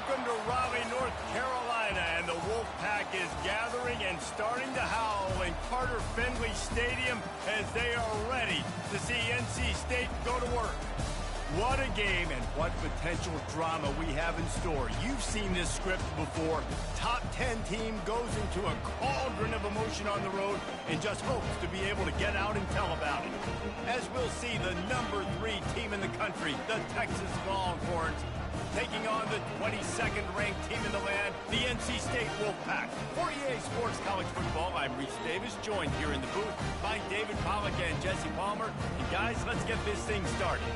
Welcome to Raleigh, North Carolina, and the Wolfpack is gathering and starting to howl in Carter Finley Stadium as they are ready to see NC State go to work. What a game and what potential drama we have in store. You've seen this script before. Top 10 team goes into a cauldron of emotion on the road and just hopes to be able to get out and tell about it. As we'll see the number 3 team in the country, the Texas Longhorns, taking on the 22nd ranked team in the land, the NC State Wolfpack. For EA Sports College Football, I'm Reese Davis, joined here in the booth by David Pollack and Jesse Palmer. And guys, let's get this thing started.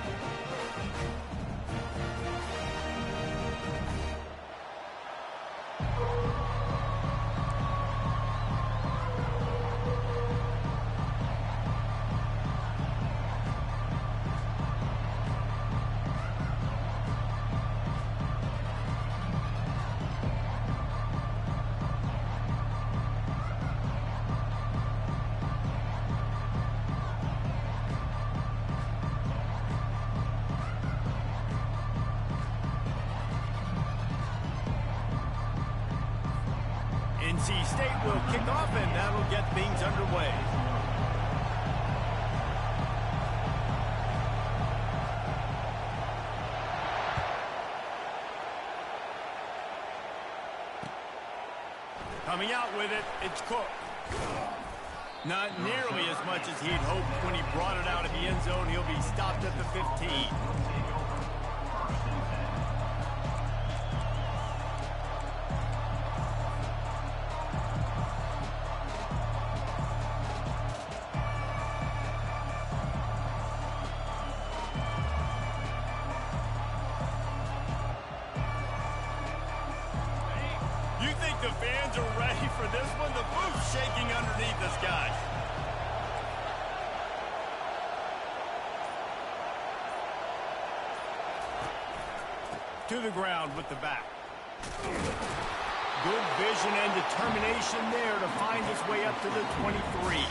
NC State will kick off, and that'll get things underway. Coming out with it, it's Cook. Not nearly as much as he'd hoped when he brought it out of the end zone. He'll be stopped at the 15. The fans are ready for this one. The booth's shaking underneath us, guys. To the ground with the back. Good vision and determination there to find his way up to the 23.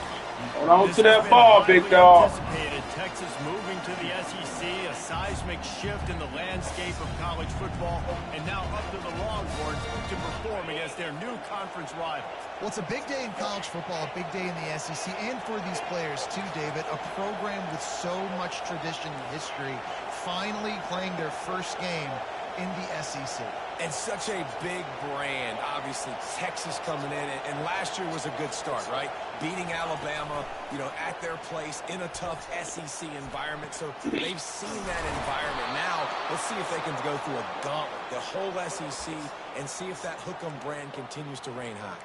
Hold on to that ball, big dog. Texas moving to the SEC, a seismic shift in the landscape of college football, and now up to the Longhorns to perform against their new conference rivals. Well, it's a big day in college football, a big day in the SEC, and for these players too, David. A program with so much tradition and history finally playing their first game in the SEC. And such a big brand, obviously. Texas coming in, and last year was a good start, right? Beating Alabama, at their place in a tough SEC environment. So they've seen that environment. Now, let's see if they can go through a gauntlet, the whole SEC, and see if that Hook'em brand continues to reign high.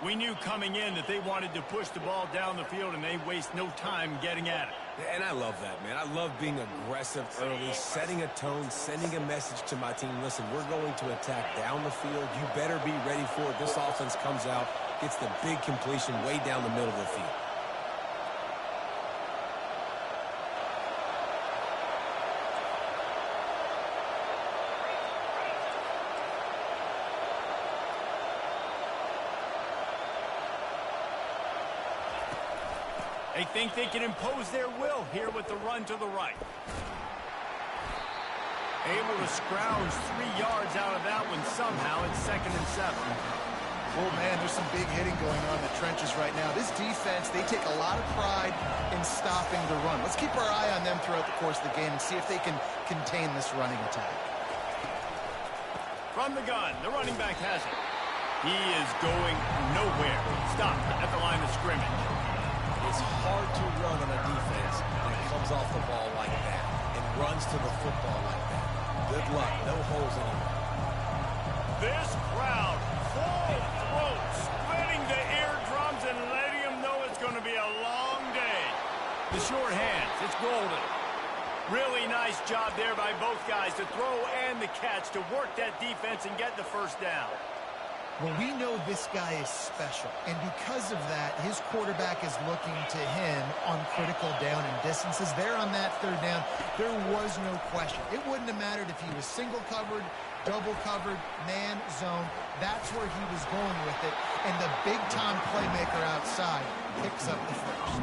We knew coming in that they wanted to push the ball down the field, and they waste no time getting at it. And I love that, man. I love being aggressive early, setting a tone, sending a message to my team. Listen, we're going to attack down the field. You better be ready for it. This offense comes out, gets the big completion way down the middle of the field. They think they can impose their will here with the run to the right. Able to scrounge 3 yards out of that one somehow. It's 2nd and 7. Oh, man, there's some big hitting going on in the trenches right now. This defense, they take a lot of pride in stopping the run. Let's keep our eye on them throughout the course of the game and see if they can contain this running attack. From the gun, the running back has it. He is going nowhere. Stopped at the line of scrimmage. It's hard to run on a defense that comes off the ball like that and runs to the football like that. Good luck. No holes anymore. This crowd, full throat, splitting the eardrums and letting them know it's going to be a long day. The short hands, it's golden. Really nice job there by both guys to throw and the catch to work that defense and get the first down. Well, we know this guy is special, and because of that, his quarterback is looking to him on critical down and distances. There on that 3rd down, there was no question. It wouldn't have mattered if he was single covered, double covered, man, zone. That's where he was going with it, and the big-time playmaker outside picks up the first.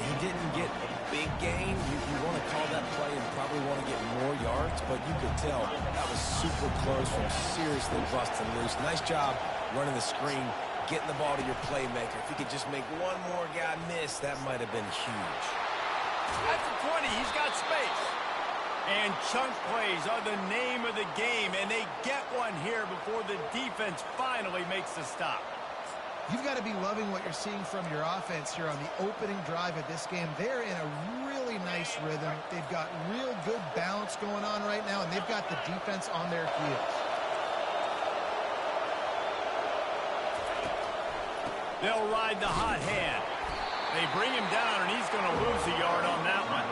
He didn't get Big gain. You want to call that play and probably want to get more yards, but you could tell that was super close from seriously busting loose. Nice job running the screen, getting the ball to your playmaker. If he could just make one more guy miss, that might have been huge. At the 20, he's got space. And chunk plays are the name of the game, and they get one here before the defense finally makes the stop. You've got to be loving what you're seeing from your offense here on the opening drive of this game. They're in a really nice rhythm. They've got real good balance going on right now, and they've got the defense on their heels. They'll ride the hot hand. They bring him down, and he's going to lose a yard on that one.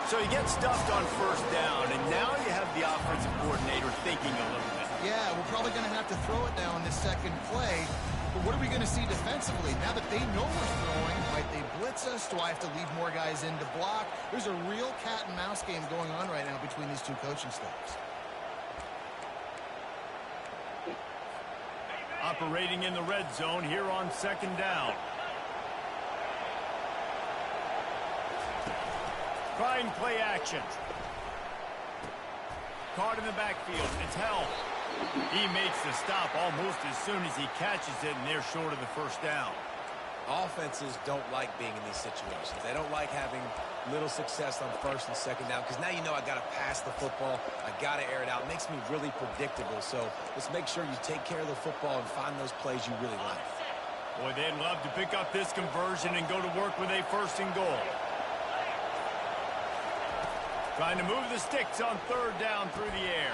So he gets stuffed on first down, and now you have the offensive coordinator thinking a little bit. Yeah, we're probably going to have to throw it now on this second play. But what are we going to see defensively? Now that they know we're throwing, might they blitz us? Do I have to leave more guys in to block? There's a real cat and mouse game going on right now between these two coaching staffs. Operating in the red zone here on second down. Trying play action. Caught in the backfield. It's held. He makes the stop almost as soon as he catches it, and they're short of the first down. Offenses don't like being in these situations. They don't like having little success on first and second down because now you know I got to pass the football. I got to air it out. It makes me really predictable. So let's make sure you take care of the football and find those plays you really like. Boy, they'd love to pick up this conversion and go to work with a first and goal. Trying to move the sticks on third down through the air.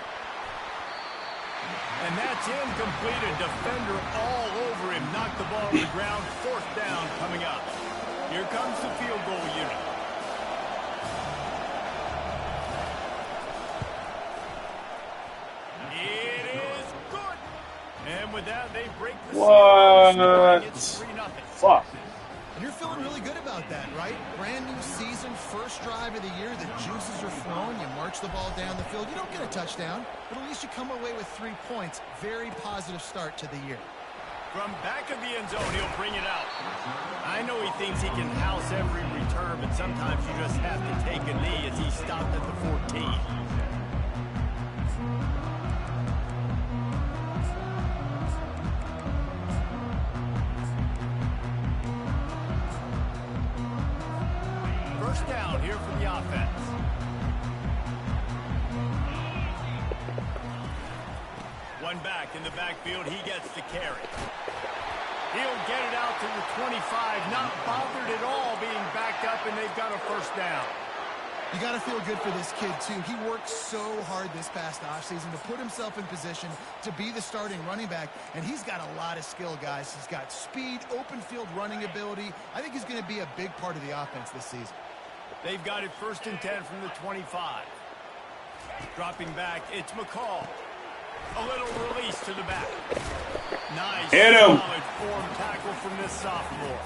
And that's incomplete. A defender all over him. Knocked the ball to the ground. Fourth down coming up. Here comes the field goal unit. It is good. And with that, they break the What? It's 3-0. Fuck. And you're feeling really good about that, right? Brand new season, first drive of the year. The juices are flowing. You march the ball down the field. You don't get a touchdown, but at least you come away with 3 points. Very positive start to the year. From back of the end zone, he'll bring it out. I know he thinks he can house every return, but sometimes you just have to take a knee as he stopped at the 14. First down here for the offense. One back in the backfield. He gets the carry. He'll get it out to the 25. Not bothered at all being backed up, and they've got a first down. You got to feel good for this kid, too. He worked so hard this past offseason to put himself in position to be the starting running back, and he's got a lot of skill, guys. He's got speed, open field running ability. I think he's going to be a big part of the offense this season. They've got it first and 10 from the 25. Dropping back, it's McCall. A little release to the back. Nice, Hit him. solid form tackle from this sophomore.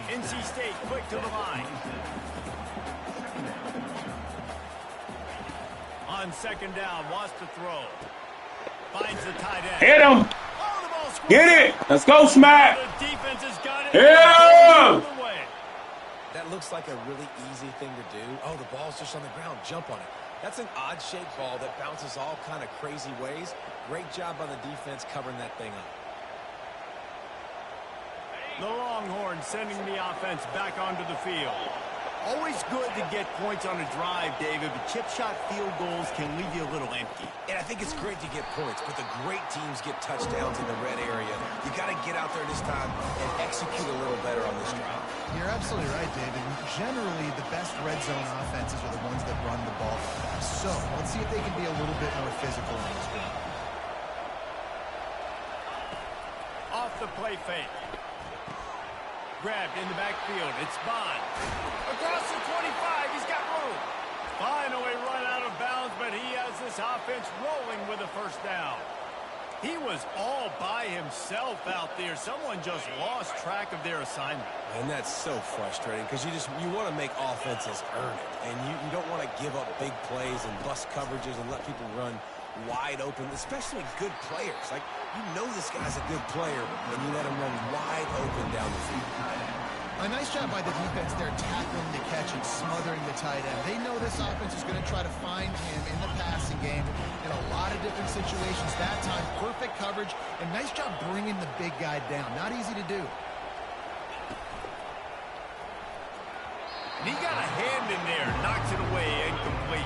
NC State quick to the line. On second down, wants to throw. Finds the tight end. Hit him. Oh, the ball squirts. Get it. Let's go, Smack. The defense has got it. Yeah. That looks like a really easy thing to do. Oh, the ball's just on the ground. Jump on it. That's an odd-shaped ball that bounces all kind of crazy ways. Great job on the defense covering that thing up. The Longhorns sending the offense back onto the field. Always good to get points on a drive, David, but chip shot field goals can leave you a little empty. And I think it's great to get points, but the great teams get touchdowns in the red area. You got to get out there this time and execute a little better on this drive. You're absolutely right, David. Generally, the best red zone offenses are the ones that run the ball fast. So let's see if they can be a little bit more physical on this drive. Off the play fake. Grabbed in the backfield. It's Bond. Across the 25. He's got room. Finally run out of bounds, but he has this offense rolling with a first down. He was all by himself out there. Someone just lost track of their assignment. And that's so frustrating because you want to make offenses earn it. And you don't want to give up big plays and bust coverages and let people run wide open, especially good players. Like, you know this guy's a good player, and you let him run wide open down the field. A nice job by the defense there, tackling the catch and smothering the tight end. They know this offense is going to try to find him in the passing game in a lot of different situations. That time, perfect coverage, and nice job bringing the big guy down. Not easy to do. And he got a hand in there, knocks it away, incomplete.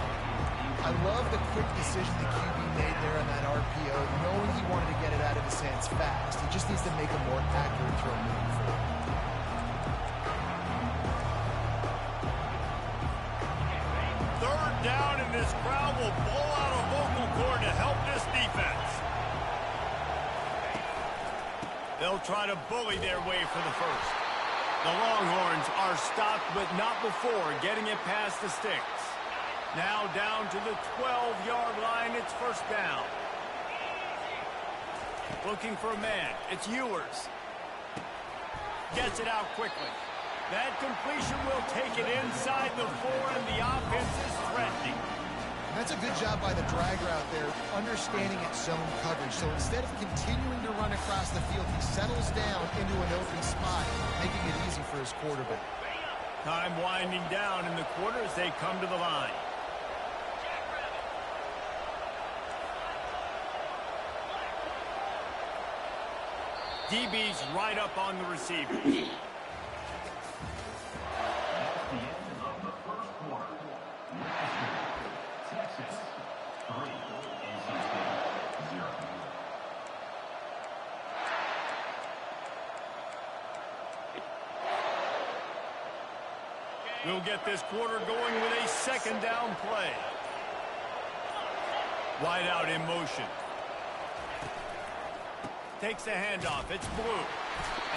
I love the quick decision the QB made there on that RPO, knowing he wanted to get it out of his hands fast. He just needs to make a more accurate throw moving forward. Third down, and this crowd will blow out a vocal cord to help this defense. They'll try to bully their way for the first. The Longhorns are stopped, but not before getting it past the sticks. Now down to the 12-yard line. It's first down. Looking for a man. It's Ewers. Gets it out quickly. That completion will take it inside the 4, and the offense is threatening. That's a good job by the drag route there, understanding its zone coverage. So instead of continuing to run across the field, he settles down into an open spot, making it easy for his quarterback. Time winding down in the quarter as they come to the line. DB's right up on the receivers. We'll get this quarter going with a second down play. Wide out in motion. Takes the handoff. It's Blue.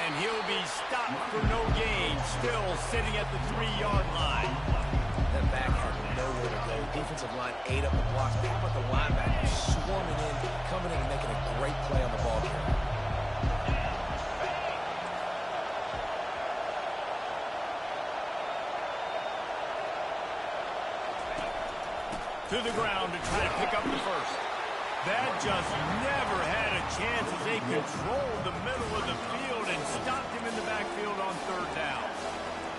And he'll be stopped for no gain. Still sitting at the 3-yard line. That back had nowhere to go. Defensive line ate up the blocks. But how about the linebackers swarming in, coming in and making a great play on the ball carrier? To the ground to try to pick up the first. That just never had a chance as they controlled the middle of the field and stopped him in the backfield on third down.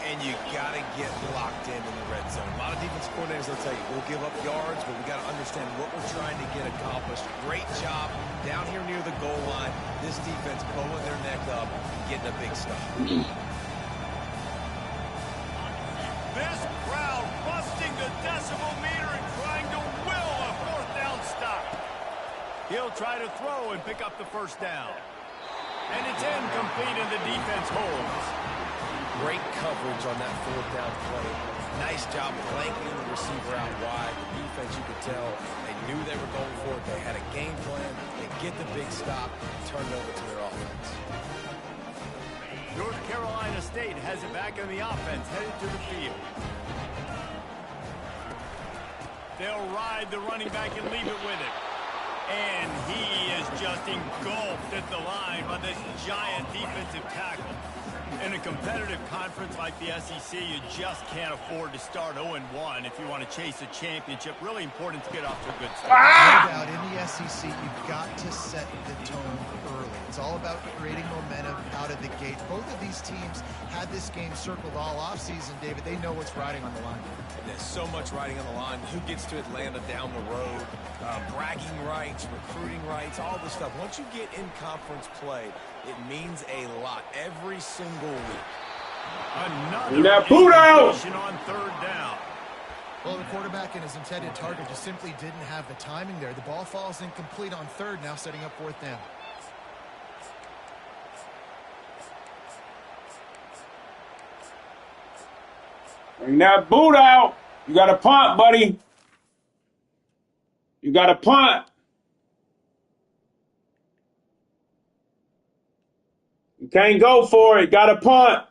And you got to get locked in the red zone. A lot of defense coordinators will tell you, we'll give up yards, but we got to understand what we're trying to get accomplished. Great job down here near the goal line. This defense bowling their neck up, getting a big stop. This crowd busting the decimal meter and trying to will a fourth down stop. He'll try to throw and pick up the first down. And it's incomplete, and the defense holds. Great coverage on that fourth down play. Nice job blanketing the receiver out wide. The defense, you could tell, they knew they were going for it. They had a game plan. They get the big stop, turn it over to their offense. North Carolina State has it back in the offense, headed to the field. They'll ride the running back and leave it with him. And he is just engulfed at the line by this giant defensive tackle. In a competitive conference like the SEC, you just can't afford to start 0-1 if you want to chase a championship. Really important to get off to a good start. No doubt, in the SEC, you've got to set the tone early. It's all about creating momentum out of the gate. Both of these teams had this game circled all offseason, David. They know what's riding on the line. There's so much riding on the line. Who gets to Atlanta down the road? Bragging rights, recruiting rights, all this stuff. Once you get in conference play, it means a lot every single week. Another incompletion on third down. Well, the quarterback and his intended target just simply didn't have the timing there. The ball falls incomplete on third, now setting up fourth down. Bring that boot out. You got to punt, buddy. You got to punt. You can't go for it. Got to punt.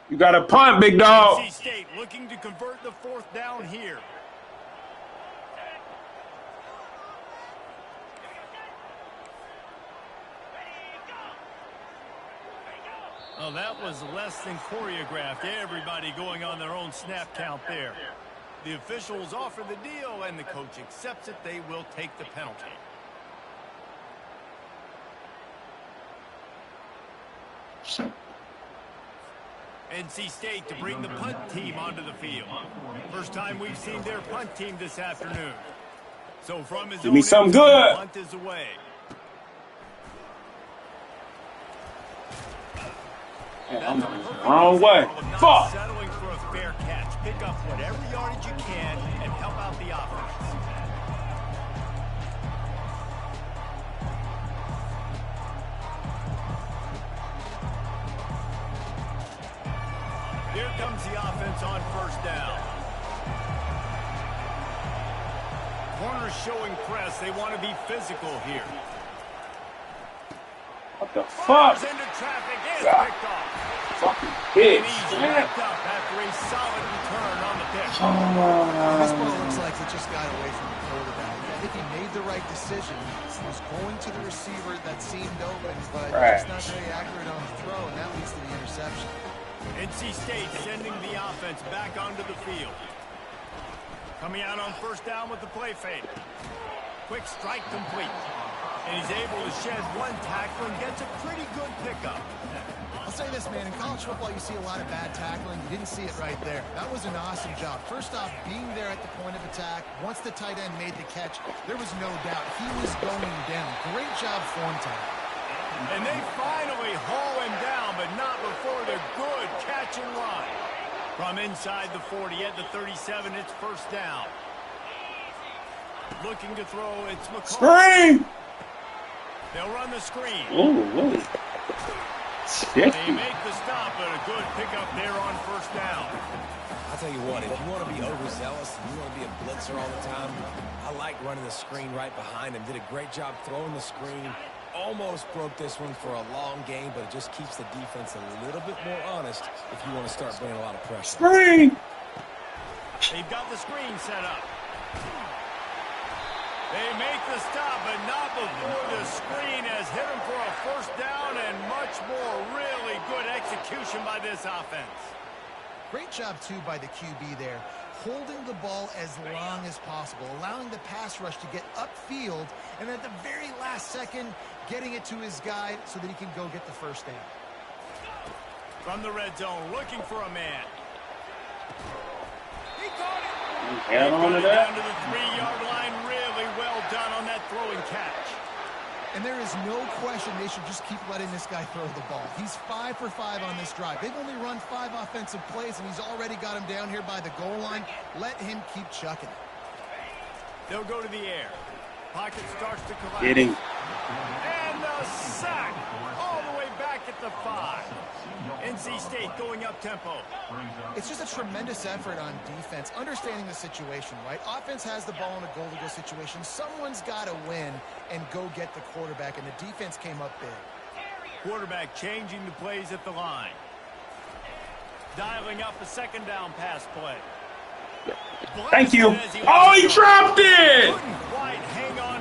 You got a punt, big dog. NC State looking to convert the 4th down here. Oh, that was less than choreographed. Everybody going on their own snap count there. The officials offer the deal, and the coach accepts it. They will take the penalty. NC State to bring the punt team onto the field. First time we've seen their punt team this afternoon. So from his Give me some good. The punt is away. I'm the wrong way. Fuck. Settling for a fair catch. Pick up whatever yardage you can and help out the offense. Here comes the offense on 1st down. Corners showing press. They want to be physical here. What the fuck? Into traffic is picked off. Fucking bitch. He's wrapped up after a solid return on the pick. This ball looks like it just got away from the quarterback. I think he made the right decision. He was going to the receiver that seemed open, but just not very accurate on the throw, and that leads to the interception. NC State sending the offense back onto the field. Coming out on 1st down with the play fake. Quick strike complete. And he's able to shed one tackle and gets a pretty good pickup. I'll say this, man. In college football, you see a lot of bad tackling. You didn't see it right there. That was an awesome job. First off, being there at the point of attack. Once the tight end made the catch, there was no doubt he was going down. Great job form time. And they finally haul him down, but not before the good catch and run. From inside the 40 at the 37, it's 1st down. Looking to throw, it's McCall. Screen! They'll run the screen. Ooh, They make the stop, but a good pickup there on 1st down. I'll tell you what, if you want to be overzealous and you want to be a blitzer all the time, I like running the screen right behind him. Did a great job throwing the screen. Almost broke this one for a long game, but it just keeps the defense a little bit more honest if you want to start bringing a lot of pressure. Screen! They've got the screen set up. They make the stop, but not before the screen has hit them for a 1st down and much more. Really good execution by this offense. Great job, too, by the QB there. Holding the ball as long as possible, allowing the pass rush to get upfield, and at the very last second, getting it to his guy so that he can go get the 1st down. From the red zone, looking for a man. He caught it. Down to the 3-yard line. Really well done on that throwing catch. And there is no question they should just keep letting this guy throw the ball. He's 5 for 5 on this drive. They've only run 5 offensive plays, and he's already got him down here by the goal line. Let him keep chucking it. They'll go to the air. Pocket starts to collapse. Getting. And the sack all the way back at the 5. NC State going up tempo. It's just a tremendous effort on defense, understanding the situation, right? Offense has the ball in a goal-to-go situation. Someone's got to win and go get the quarterback, and the defense came up big. Quarterback changing the plays at the line. Dialing up a 2nd down pass play. Thank you. Oh, he dropped it!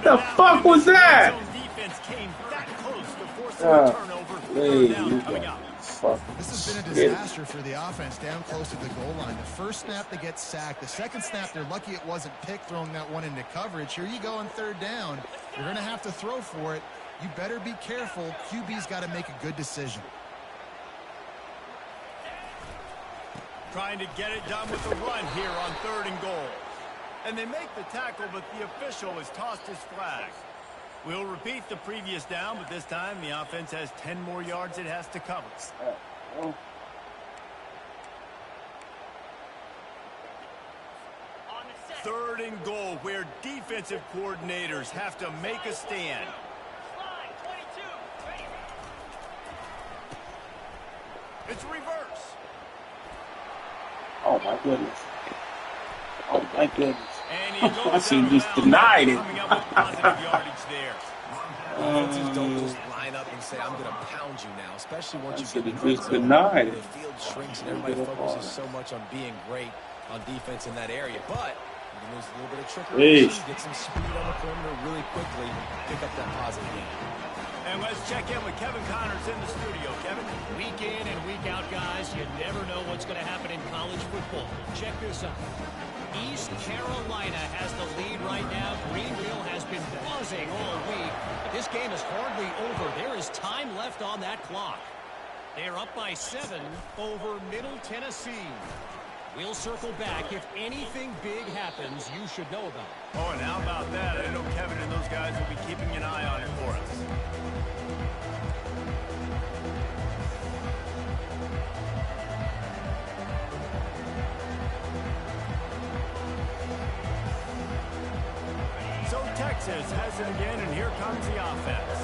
The fuck was that? Defense came that close to forcing a turnover. Third down coming up. This has been a disaster for the offense down close to the goal line. The first snap, they get sacked. The second snap, they're lucky it wasn't picked, throwing that one into coverage. Here you go on 3rd down. You're going to have to throw for it. You better be careful. QB's got to make a good decision. Trying to get it done with the run here on 3rd and goal. And they make the tackle, but the official has tossed his flag. We'll repeat the previous down, but this time the offense has 10 more yards it has to cover. 3rd and goal, where defensive coordinators have to make a stand. It's reverse. Oh, my goodness. Oh, my goodness. And he goes I should just denied it. Coming up with positive yardage there. Offenses don't just line up and say, I'm going to pound you now, especially once you Should get have in just the zone. denied. The field shrinks and everybody focuses so much on being great on defense in that area. But you can lose a little bit of trickery, get some speed on the perimeter really quickly, pick up that positive game. And let's check in with Kevin Connors in the studio. Kevin? Week in and week out, guys, you never know what's going to happen in college football. Check this out. East Carolina has the lead right now. Greenville has been buzzing all week. But this game is hardly over. There is time left on that clock. They're up by 7 over Middle Tennessee. We'll circle back. If anything big happens, you should know about it. Oh, and how about that? I know Kevin and those guys will be keeping an eye on it for us. So Texas has it again, and here comes the offense.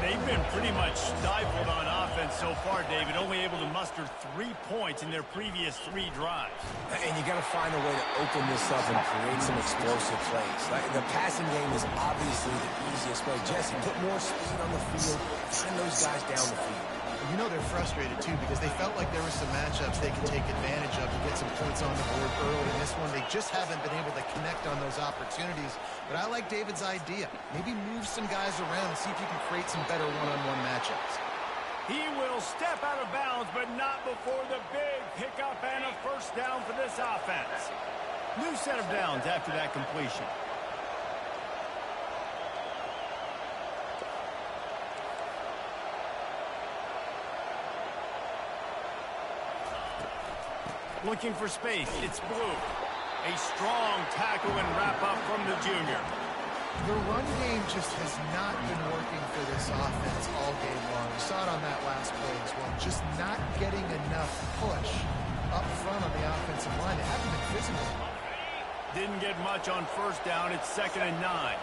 They've been pretty much stifled on offense so far, David, only able to muster 3 points in their previous 3 drives. And you got to find a way to open this up and create some explosive plays. Like, the passing game is obviously the easiest way. Jesse, put more speed on the field, send those guys down the field. You know they're frustrated, too, because they felt like there were some matchups they could take advantage of to get some points on the board early. In this one, they just haven't been able to connect on those opportunities. But I like David's idea. Maybe move some guys around and see if you can create some better one-on-one matchups. He will step out of bounds, but not before the big pickup and a first down for this offense. New set of downs after that completion. Looking for space. It's Blue. A strong tackle and wrap-up from the junior. The run game just has not been working for this offense all game long. We saw it on that last play as well. Just not getting enough push up front on the offensive line. They haven't been physical. Didn't get much on first down. It's 2nd and 9.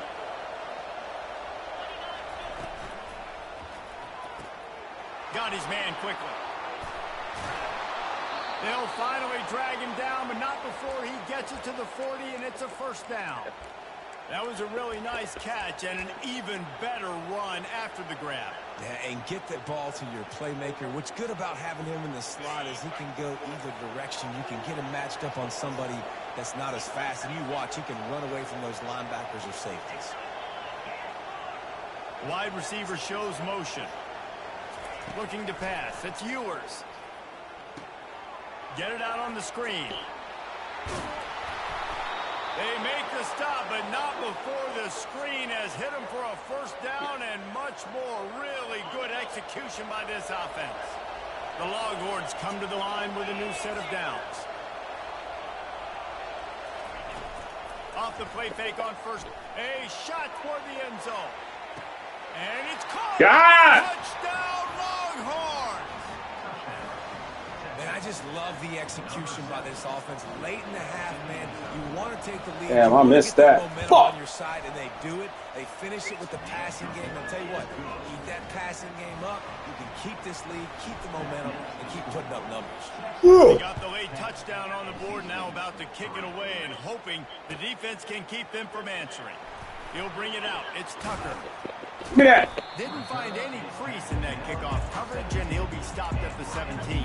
Got his man quickly. They'll finally drag him down, but not before he gets it to the 40, and it's a first down. That was a really nice catch and an even better run after the grab. Yeah, and get that ball to your playmaker. What's good about having him in the slot is he can go either direction. You can get him matched up on somebody that's not as fast, and you watch, he can run away from those linebackers or safeties. Wide receiver shows motion. Looking to pass. It's Ewers. Get it out on the screen. They make the stop, but not before the screen has hit him for a first down and much more. Really good execution by this offense. The Longhorns come to the line with a new set of downs. Off the play fake on first. A shot toward the end zone. And it's caught. Touchdown Longhorns. And I just love the execution by this offense. Late in the half, man, you want to take the lead. Damn, I missed that. On your side, and they do it. They finish it with the passing game. I'll tell you what, keep that passing game up. You can keep this lead, keep the momentum, and keep putting up numbers. They got the late touchdown on the board, now about to kick it away and hoping the defense can keep them from answering. He'll bring it out. It's Tucker. Look at that. Didn't find any crease in that kickoff coverage, and he'll be stopped at the 17.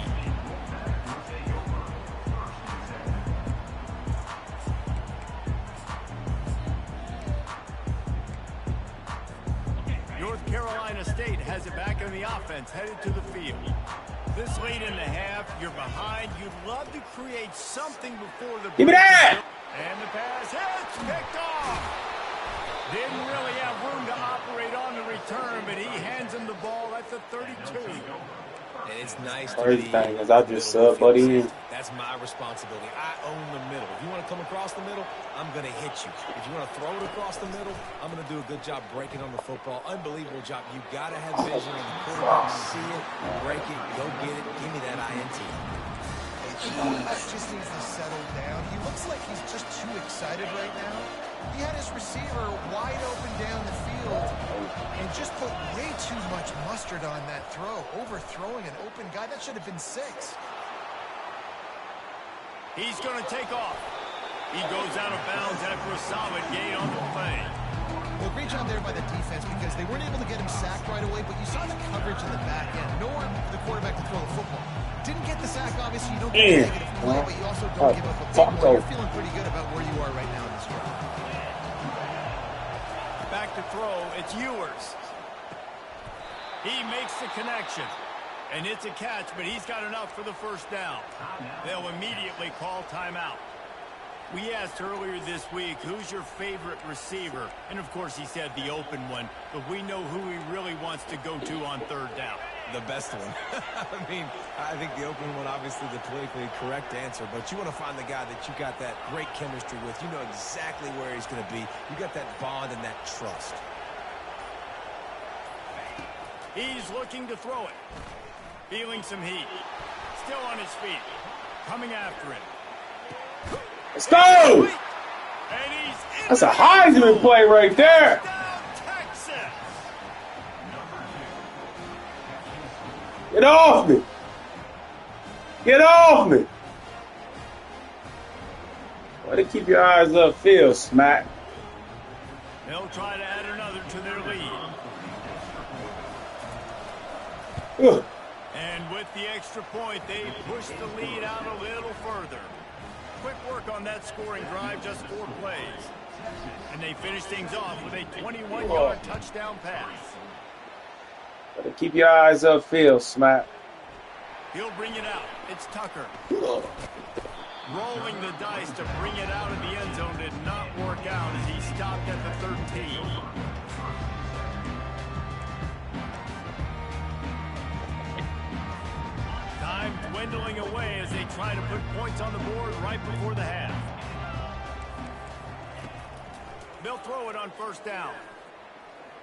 North Carolina State has it back in the offense, headed to the field. This late in the half, you're behind. You'd love to create something before the... Give me that! And the pass hits, picked off. Didn't really have room to operate on the return, but he hands him the ball at the 32. And it's nice to First be thing is I just sub buddy in. That's my responsibility. I own the middle. If you want to come across the middle, I'm going to hit you. If you want to throw it across the middle, I'm going to do a good job breaking on the football. Unbelievable job. You got to have vision on the quarterback. See it, break it, go get it. Give me that INT. He just needs to settle down. He looks like he's just too excited right now. He had his receiver wide open down the field and just put way too much mustard on that throw, overthrowing an open guy. That should have been 6. He's going to take off. He goes out of bounds after a solid gain on the play. Well, great job there by the defense because they weren't able to get him sacked right away, but you saw the coverage in the back end. Nowhere for the quarterback to throw the football. Didn't get the sack, obviously. You don't get a negative play, but you also don't give up a big one. You're feeling pretty good about where you are right now in this drive. Back to throw. It's Ewers. He makes the connection. And it's a catch, but he's got enough for the first down. They'll immediately call timeout. We asked earlier this week, who's your favorite receiver? And, of course, he said the open one. But we know who he really wants to go to on third down. The best one. I mean, I think the open one, obviously the politically correct answer. But you want to find the guy that you got that great chemistry with. You know exactly where he's going to be. You got that bond and that trust. He's looking to throw it. Feeling some heat. Still on his feet. Coming after it. Let's go! That's a Heisman play right there. Get off me. Get off me. Way to keep your eyes upfield, Smack. They'll try to add another to their lead. Ugh. And with the extra point, they push the lead out a little further. Quick work on that scoring drive, just 4 plays. And they finish things off with a 21-yard touchdown pass. Better keep your eyes upfield, Smack. He'll bring it out. It's Tucker. Rolling the dice to bring it out of the end zone did not work out as he stopped at the 13. Time dwindling away as they try to put points on the board right before the half. They'll throw it on first down.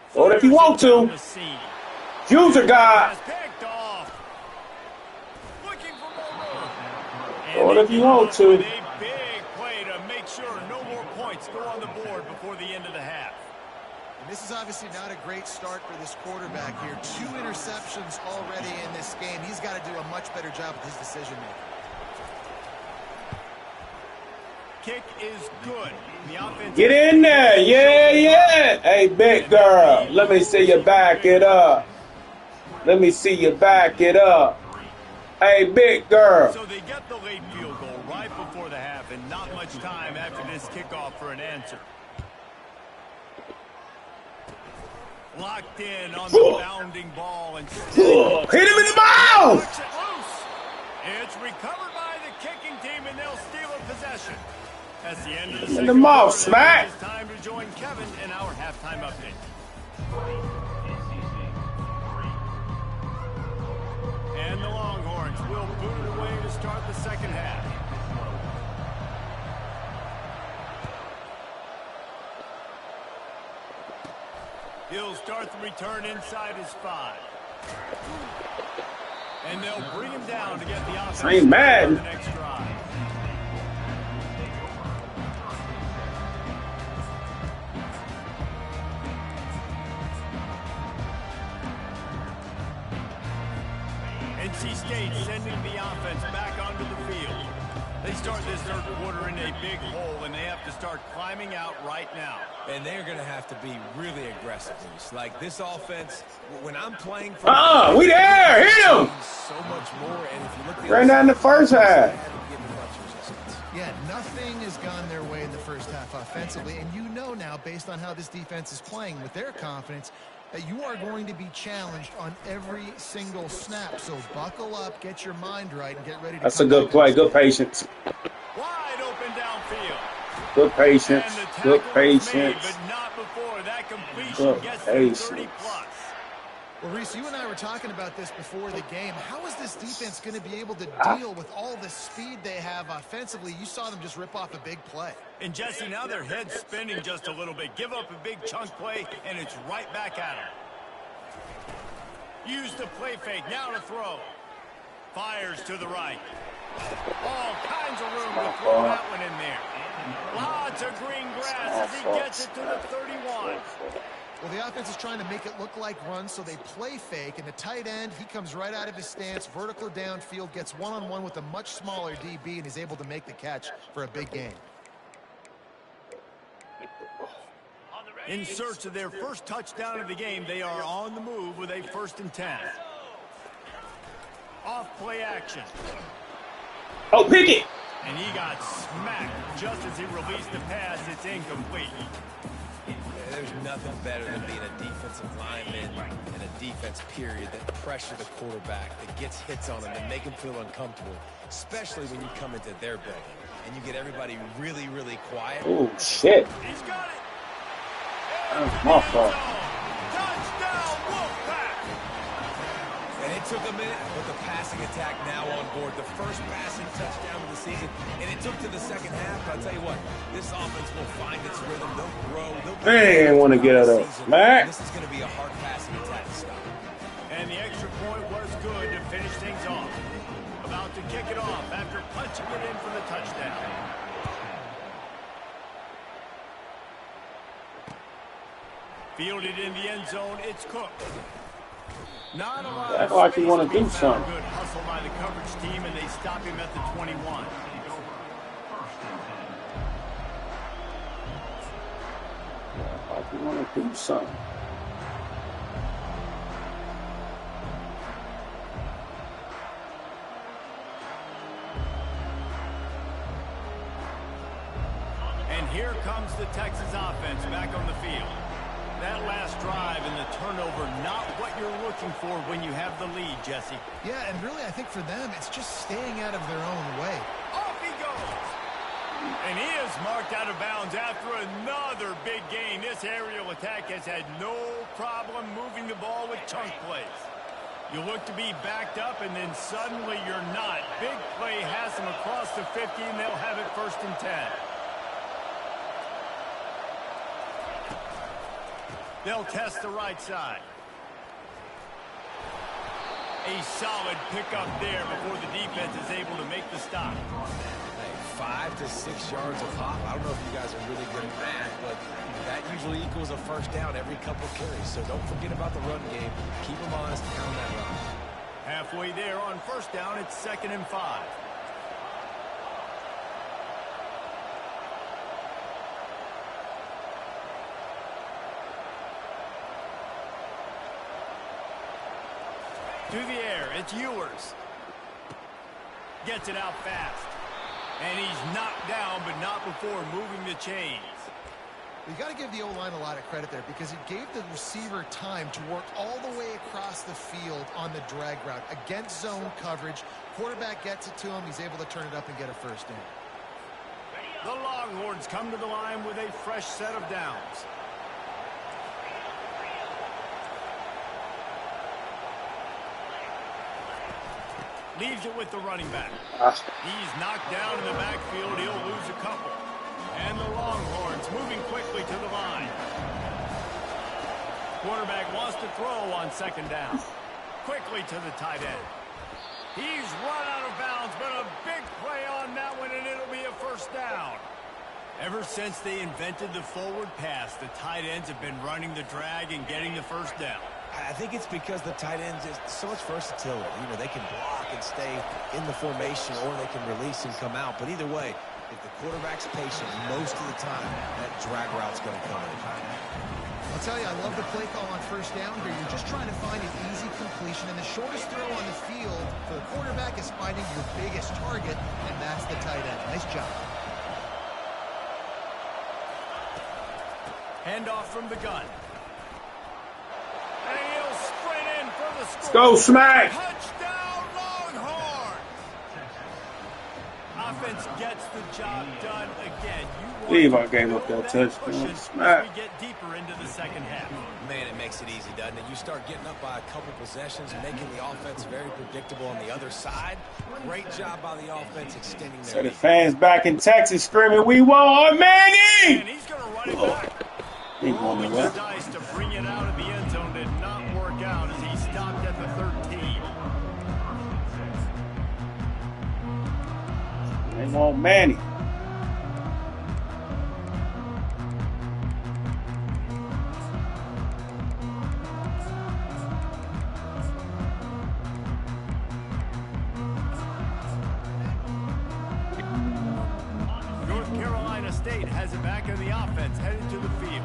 Throw it if you want to. User guy. Throw it if you want to. A big play to make sure no more points go on the board before the end of the half. And this is obviously not a great start for this quarterback here. 2 interceptions already in this game. He's got to do a much better job with his decision-making. Kick is good. The offense Get in there. Yeah, yeah. Hey, big girl. Let me see you back it up. Let me see you back it up. Hey, big girl. So they get the late field goal right before the half and not much time after this kickoff for an answer. Locked in on the bounding ball and hit him in the mouth. It's recovered by the kicking team and they'll steal a possession. That's the end of the in second the mouth, quarter. Smack. It's time to join Kevin in our halftime update. And the Longhorns will boot it away to start the second half. He'll start the return inside his 5. And they'll bring him down to get the offense. I ain't mad. The next drive. NC State sending the offense back onto the field. They start this third quarter in a big hole, and they have to start climbing out right now. And they're going to have to be really aggressive. Like this offense, when I'm playing for we there. Hit him. So much more. And if you look at Ran down the first half. Yeah, nothing has gone their way in the first half offensively. And you know now, based on how this defense is playing with their confidence, that you are going to be challenged on every single snap. So buckle up, get your mind right, and get ready to That's a good play. Good patience. Wide open downfield. Good patience. Good patience. Made, but not before that completion gets them 30+. Well, Reese, you and I were talking about this before the game. How is this defense going to be able to deal with all the speed they have offensively? You saw them just rip off a big play. And, Jesse, now their head's spinning just a little bit. Give up a big chunk play, and it's right back at them. Use the play fake. Now to throw. Fires to the right. All kinds of room to throw that one in there. Lots of green grass as he gets it to the 31. Well, the offense is trying to make it look like runs, so they play fake. And the tight end, he comes right out of his stance, vertical downfield, gets one-on-one with a much smaller DB, and is able to make the catch for a big gain. In search of their first touchdown of the game, they are on the move with a 1st and 10. Off play action. Oh, pick it. And he got smacked just as he released the pass. It's incomplete. There's nothing better than being a defensive lineman in a defense period that pressure the quarterback, that gets hits on him and make him feel uncomfortable, especially when you come into their building and you get everybody really, really quiet. Oh, shit. He's got it. That's my fault. Touchdown, Wolfpack. And it took a minute, but the passing attack now on board. The first passing touchdown of the season, and it took to the second half. But I'll tell you what, this offense will find its rhythm. They'll grow. They ain't want to get it up. Mac. This is going to be a hard passing attack to stop. And the extra point was good to finish things off. About to kick it off after punching it in for the touchdown. Fielded in the end zone, it's Cook. Not a lot Act of like you space want to being do found. something. Good hustle by the coverage team, and they stop him at the 21. Like you want to do something. And here comes the Texas offense back on the field. That last drive and the turnover, not what you're looking for when you have the lead, Jesse. Yeah, and really I think for them it's just staying out of their own way. Off he goes. And he is marked out of bounds after another big gain. This aerial attack has had no problem moving the ball with chunk plays. You look to be backed up, and then suddenly you're not. Big play has them across the 50, and they'll have it 1st and 10. They'll test the right side. A solid pickup there before the defense is able to make the stop. Hey, 5 to 6 yards a pop. I don't know if you guys are really good at math, but that usually equals a 1st down every couple carries. So don't forget about the run game. Keep them honest and pound that run. Halfway there on 1st down, it's 2nd and 5. To the air, it's Ewers. Gets it out fast. And he's knocked down, but not before moving the chains. You got to give the O-line a lot of credit there because it gave the receiver time to work all the way across the field on the drag route against zone coverage. Quarterback gets it to him. He's able to turn it up and get a 1st down. The Longhorns come to the line with a fresh set of downs. Leaves it with the running back. He's knocked down in the backfield. He'll lose a couple. And the Longhorns moving quickly to the line. Quarterback wants to throw on 2nd down. Quickly to the tight end. He's run out of bounds, but a big play on that one, and it'll be a 1st down. Ever since they invented the forward pass, the tight ends have been running the drag and getting the 1st down. I think it's because the tight ends is so much versatility. You know, they can block and stay in the formation, or they can release and come out. But either way, if the quarterback's patient, most of the time, that drag route's going to come in. I'll tell you, I love the play call on 1st down here. You're just trying to find an easy completion, and the shortest throw on the field for the quarterback is finding your biggest target, and that's the tight end. Nice job. Handoff from the gun. And he'll sprint in for the score. Let's go, Smack. Touchdown, Longhorns. Offense gets the job done again. Levi gave up that touchdown. Smack. We get deeper into the 2nd half. Man, it makes it easy, doesn't it? You start getting up by a couple possessions, making the offense very predictable on the other side. Great job by the offense extending their So the lead. fans back in Texas screaming, "We want Manny!" And he's going to run it back. He going Rolling nowhere. the dice to bring it out of the end zone did not work out as he stopped at the 13. They want Manny. North Carolina State has it back in the offense, headed to the field.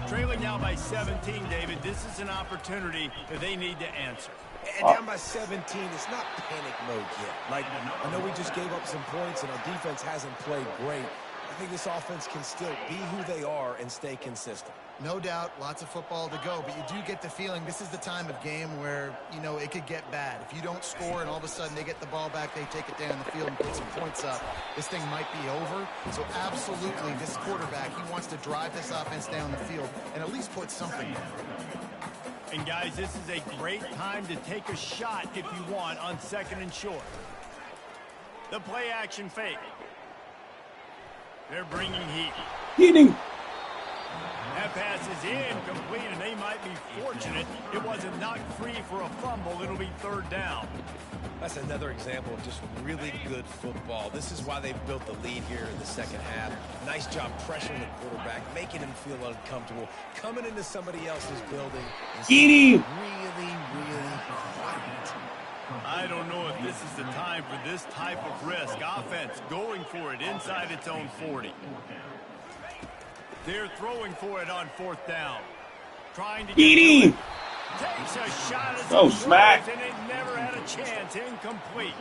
Trailing now by 17, David. This is an opportunity that they need to answer. And down by 17, it's not panic mode yet. Like, I know we just gave up some points and our defense hasn't played great. I think this offense can still be who they are and stay consistent. No doubt, lots of football to go, but you do get the feeling this is the time of game where, you know, it could get bad. If you don't score and all of a sudden they get the ball back, they take it down the field and put some points up, this thing might be over. So absolutely, this quarterback, he wants to drive this offense down the field and at least put something down. And guys, this is a great time to take a shot if you want on 2nd and short. The play action fake. They're bringing heat. Heating. That pass is incomplete, and they might be fortunate it wasn't knocked free for a fumble. It'll be 3rd down. That's another example of just really good football. This is why they've built the lead here in the 2nd half. Nice job pressuring the quarterback, making him feel uncomfortable, coming into somebody else's building. Really, really quiet. I don't know if this is the time for this type of risk. Offense going for it inside its own 40. They're throwing for it on 4th down. Trying to get it. Takes a shot at smack. And it never had a chance. Incomplete.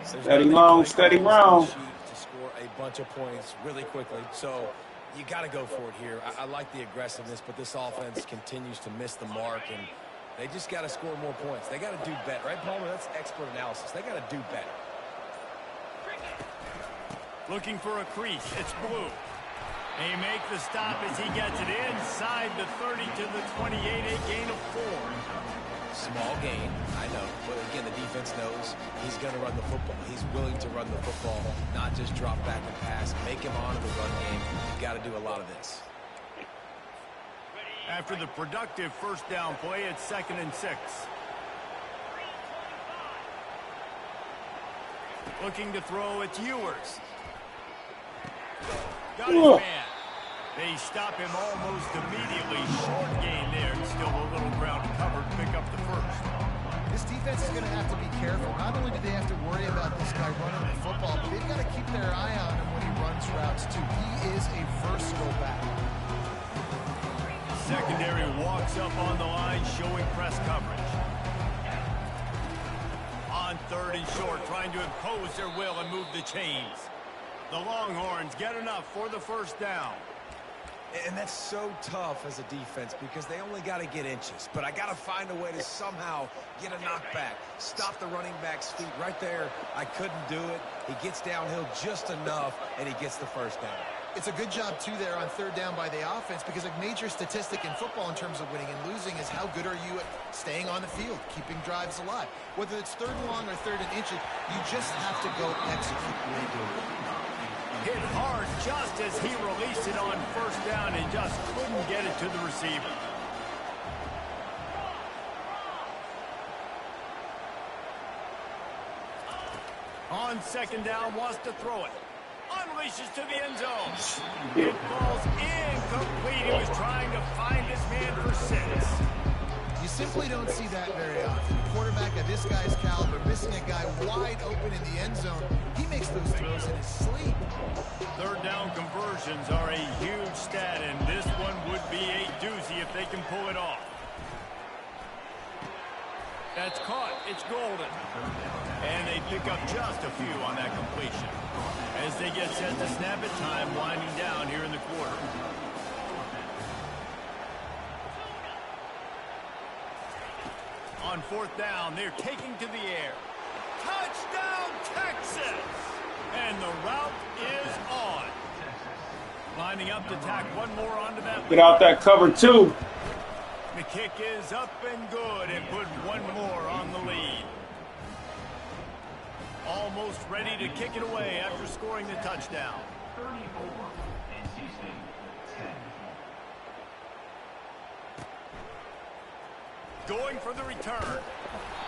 Steady long, steady round. To score a bunch of points really quickly. So you got to go for it here. I like the aggressiveness, but this offense continues to miss the mark, and they just got to score more points. They got to do better. Right, Palmer? That's expert analysis. They got to do better. Looking for a crease. It's Blue. They make the stop as he gets it inside the 30 to the 28, a gain of 4. Small gain, I know. But again, the defense knows he's going to run the football. He's willing to run the football, not just drop back and pass. Make him honor the run game. You've got to do a lot of this. After the productive 1st down play, it's 2nd and 6. Looking to throw, it's Ewers. Got his man. They stop him almost immediately. Short gain there. Still a little ground covered. Pick up the 1st. This defense is going to have to be careful. Not only do they have to worry about this guy running the football, but they've got to keep their eye on him when he runs routes too. He is a versatile back. Secondary walks up on the line, showing press coverage. On 3rd and short, trying to impose their will and move the chains. The Longhorns get enough for the 1st down. And that's so tough as a defense because they only got to get inches. But I got to find a way to somehow get a knockback. Stop the running back's feet right there. I couldn't do it. He gets downhill just enough, and he gets the 1st down. It's a good job, too, there on 3rd down by the offense because a major statistic in football in terms of winning and losing is how good are you at staying on the field, keeping drives alive. Whether it's 3rd and long or 3rd and inches, you just have to go execute. Hit hard just as he released it on 1st down and just couldn't get it to the receiver. On 2nd down, wants to throw it. Unleashes to the end zone. It falls incomplete. He was trying to find his man for 6. You simply don't see that very often. A quarterback of this guy's caliber missing a guy wide open in the end zone. He makes those throws in his sleep. 3rd down conversions are a huge stat, and this one would be a doozy if they can pull it off. That's caught. It's golden. And they pick up just a few on that completion. As they get set to snap it, time winding down here in the quarter. On 4th down, they're taking to the air. Touchdown, Texas! And the route is on. Lining up to tack one more onto that. Get out that cover 2. The kick is up and good and put one more on the lead. Almost ready to kick it away after scoring the touchdown. Going for the return.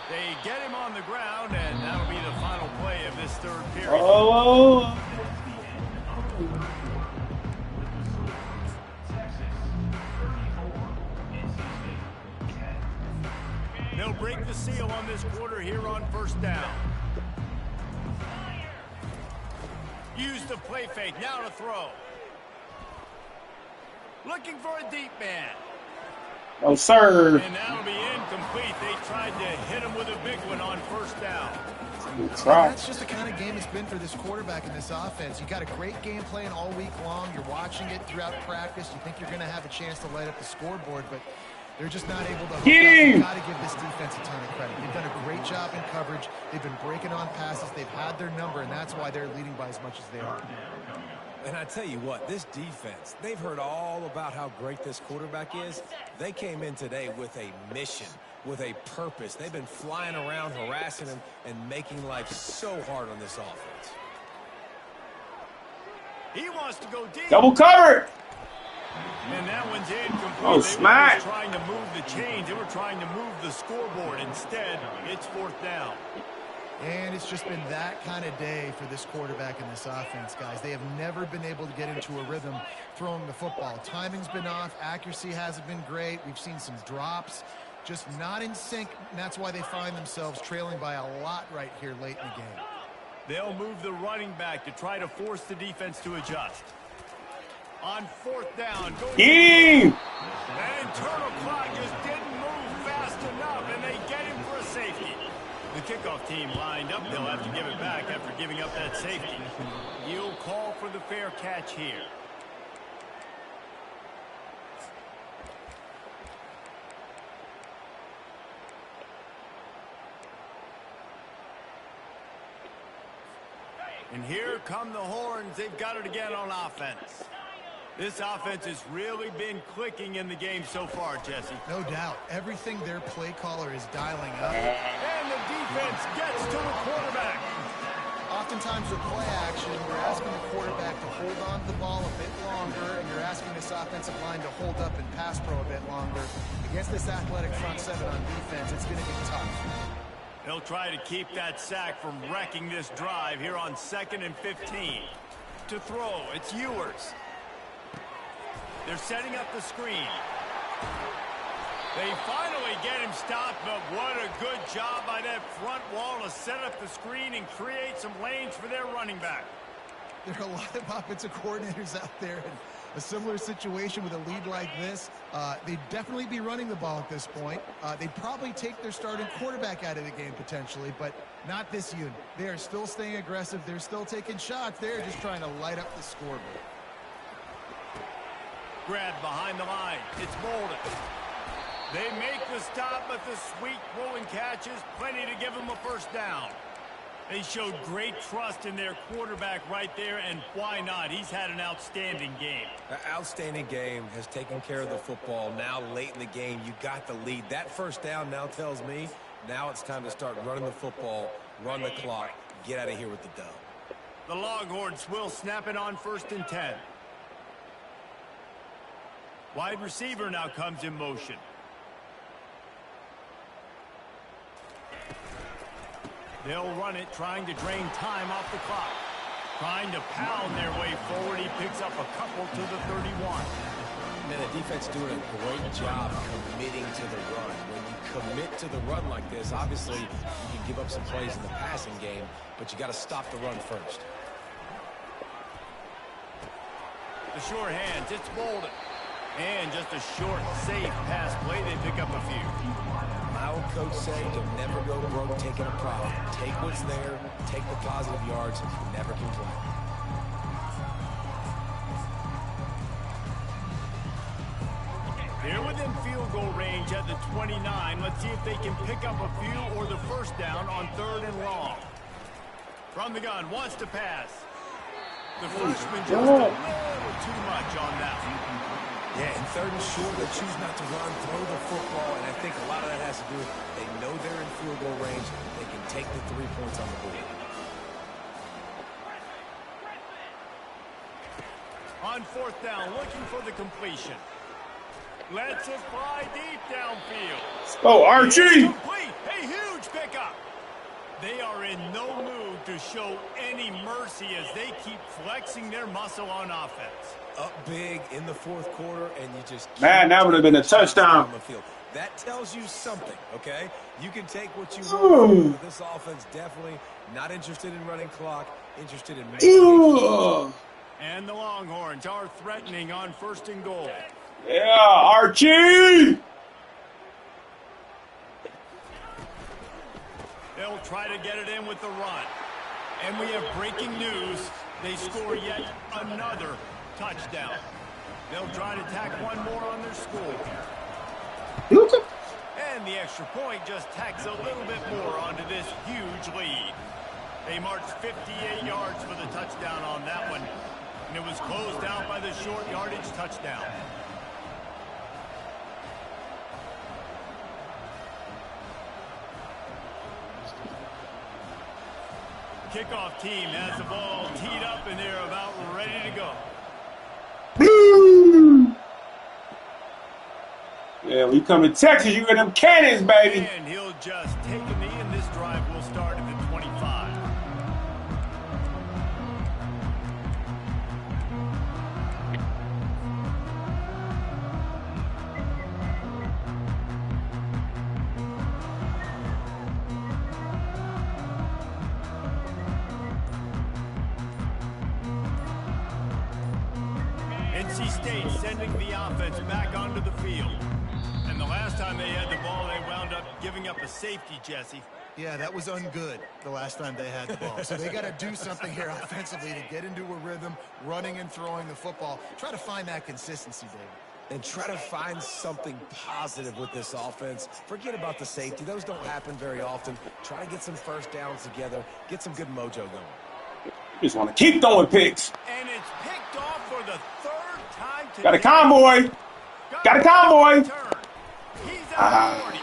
They get him on the ground, and that'll be the final play of this 3rd period. Oh. They'll break the seal on this quarter here on 1st down. Use the play fake, now to throw. looking for a deep man. No, sir. And that'll be incomplete. They tried to hit him with a big one on first down. That's just the kind of game it's been for this quarterback in this offense. You got a great game plan all week long. You're watching it throughout practice. You think you're going to have a chance to light up the scoreboard, but they're just not able to hook up. You've got to give this defense a ton of credit. They've done a great job in coverage. They've been breaking on passes. They've had their number, and that's why they're leading by as much as they are. And I tell you what, this defense, they've heard all about how great this quarterback is. They came in today with a mission, with a purpose. They've been flying around, harassing him, and making life so hard on this offense. He wants to go deep. Double cover. And that one's incomplete. Oh, smack. They were trying to move the chains. They were trying to move the scoreboard. Instead, it's fourth down. And it's just been that kind of day for this quarterback and this offense, guys. They have never been able to get into a rhythm throwing the football. Timing's been off. Accuracy hasn't been great. We've seen some drops. Just not in sync, and that's why they find themselves trailing by a lot right here late in the game. They'll move the running back to try to force the defense to adjust. On fourth down, That internal clock just didn't move fast enough, and they get him for a safety. The kickoff team lined up. They'll have to give it back after giving up that safety. He'll call for the fair catch here. And here come the horns. They've got it again on offense. This offense has really been clicking in the game so far, Jesse. No doubt. Everything their play caller is dialing up. And the defense gets to the quarterback. Oftentimes with play action, you're asking the quarterback to hold on to the ball a bit longer, and you're asking this offensive line to hold up and pass pro a bit longer. Against this athletic front seven on defense, it's going to be tough. They'll try to keep that sack from wrecking this drive here on 2nd and 15. To throw, it's Ewers. They're setting up the screen. They finally get him stopped, but what a good job by that front wall to set up the screen and create some lanes for their running back. There are a lot of offensive coordinators out there in a similar situation with a lead like this. They'd definitely be running the ball at this point. They'd probably take their starting quarterback out of the game potentially, but not this unit. They are still staying aggressive. They're still taking shots. They're just trying to light up the scoreboard. Grab behind the line. It's Bolden. They make the stop, but the sweet throw and catch is plenty to give them a first down. They showed great trust in their quarterback right there, and why not? He's had an outstanding game. An outstanding game, has taken care of the football. Now late in the game, you got the lead. That first down now tells me now it's time to start running the football, run the clock, get out of here with the dub. The Longhorns will snap it on 1st and 10. Wide receiver now comes in motion. They'll run it, trying to drain time off the clock. Trying to pound their way forward. He picks up a couple to the 31. And the defense doing a great job committing to the run. When you commit to the run like this, obviously you can give up some plays in the passing game, but you got to stop the run first. The short hands, it's Bolden. And just a short, safe pass play. They pick up a few. My old coach said you'll never go broke taking a profit. Take what's there, take the positive yards, never complain. They're within field goal range at the 29. Let's see if they can pick up a few or the first down on 3rd and long. From the gun, wants to pass. The freshman just a little too much on that. Yeah, in 3rd and short, they choose not to run, throw the football, and I think a lot of that has to do with they know they're in field goal range. They can take the 3 points on the board. On 4th down, looking for the completion. Lets it fly deep downfield. Oh, Archie! Complete. A huge pickup. They are in no mood to show any mercy as they keep flexing their muscle on offense. Up big in the 4th quarter, and you just Man, that would have been a touchdown. That tells you something, okay? You can take what you want. But this offense definitely not interested in running clock, interested in making it. And the Longhorns are threatening on 1st and goal. Yeah, Archie! They'll try to get it in with the run. And we have breaking news. They score yet another touchdown. They'll try to tack one more on their score. And the extra point just tacks a little bit more onto this huge lead. They marched 58 yards for the touchdown on that one. And it was closed out by the short yardage touchdown. Kickoff team has the ball teed up and they're about ready to go. Yeah, when you come to Texas, you get them cannons, baby. And he'll just take a knee, and this drive will start at the 25. NC State sending the offense back onto the field. And the last time they had the ball, they wound up giving up a safety, Jesse. Yeah, that was ungood the last time they had the ball. So they got to do something here offensively to get into a rhythm, running and throwing the football. Try to find that consistency, David. And try to find something positive with this offense. Forget about the safety. Those don't happen very often. Try to get some first downs together. Get some good mojo going. Just want to keep throwing picks. And it's picked off for the third time today. Got a convoy. Got a convoy. He's at 40.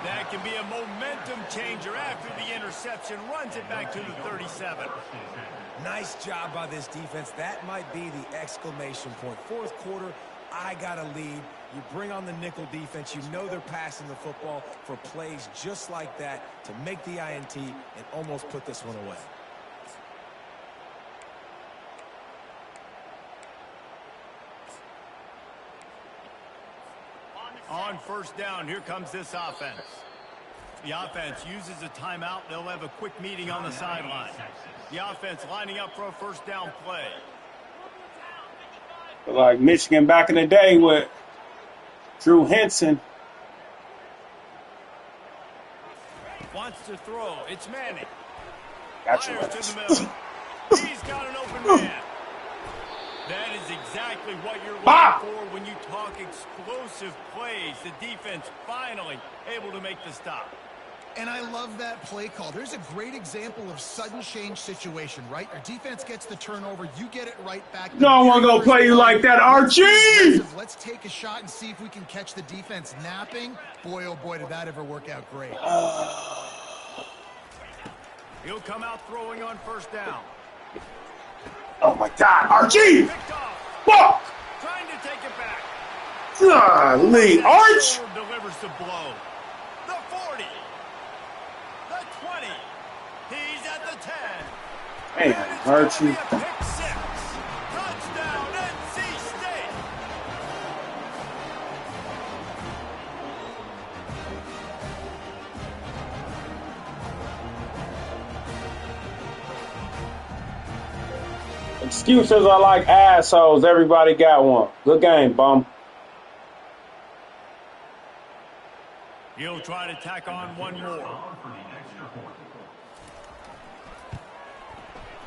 That can be a momentum changer after the interception. Runs it back to the 37. Nice job by this defense. That might be the exclamation point. Fourth quarter, I got a lead. You bring on the nickel defense. You know they're passing the football for plays just like that to make the INT and almost put this one away. On first down, here comes this offense. The offense uses a timeout. They'll have a quick meeting on the sideline. The offense lining up for a first down play. Like Michigan back in the day with Drew Henson. Wants to throw. It's Manning. Gotcha. Fires to the middle. He's got an open man. That is exactly what you're looking for when you talk explosive plays. The defense finally able to make the stop. And I love that play call. There's a great example of sudden change situation, right? Your defense gets the turnover. You get it right back. No one gonna play you like that, Archie! Let's take a shot and see if we can catch the defense napping. Boy, oh boy, did that ever work out great. He'll come out throwing on first down. Oh my God, Archie! Fuck! Trying to take it back. Golly, Arch! Delivers the blow. The 40. The 20. He's at the 10. Man, Archie. Pick six. Touchdown, NC State. Excuses are like assholes. Everybody got one. Good game, bum. He'll try to tack on one more.